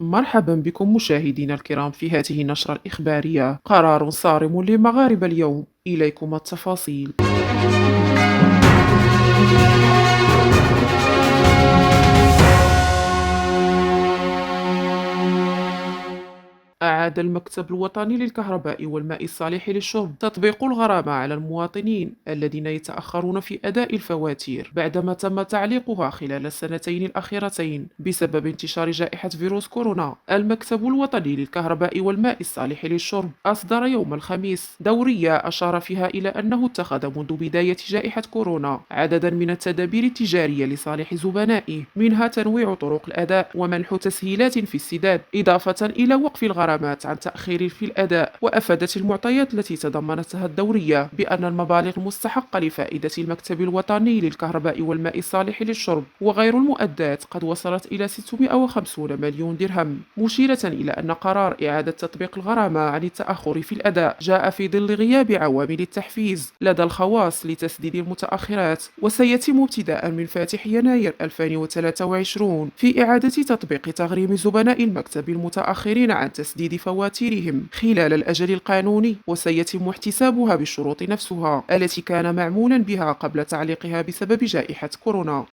مرحبا بكم مشاهدينا الكرام في هذه النشرة الإخبارية. قرار صارم للمغاربة اليوم، إليكم التفاصيل. أعاد المكتب الوطني للكهرباء والماء الصالح للشرب تطبيق الغرامة على المواطنين الذين يتأخرون في أداء الفواتير بعدما تم تعليقها خلال السنتين الأخيرتين بسبب انتشار جائحة فيروس كورونا. المكتب الوطني للكهرباء والماء الصالح للشرب أصدر يوم الخميس دورية أشار فيها إلى أنه اتخذ منذ بداية جائحة كورونا عددا من التدابير التجارية لصالح زبنائه، منها تنويع طرق الأداء ومنح تسهيلات في السداد، إضافة إلى وقف الغرامات عن تأخير في الأداء. وأفادت المعطيات التي تضمنتها الدورية بأن المبالغ المستحقة لفائدة المكتب الوطني للكهرباء والماء الصالح للشرب وغير المؤدات قد وصلت إلى 650 مليون درهم، مشيرة إلى أن قرار إعادة تطبيق الغرامة عن التأخر في الأداء جاء في ظل غياب عوامل التحفيز لدى الخواص لتسديد المتأخرات، وسيتم ابتداء من فاتح يناير 2023 في إعادة تطبيق تغريم زبناء المكتب المتأخرين عن تسديد فواتيرهم خلال الأجل القانوني، وسيتم احتسابها بالشروط نفسها التي كان معمولا بها قبل تعليقها بسبب جائحة كورونا.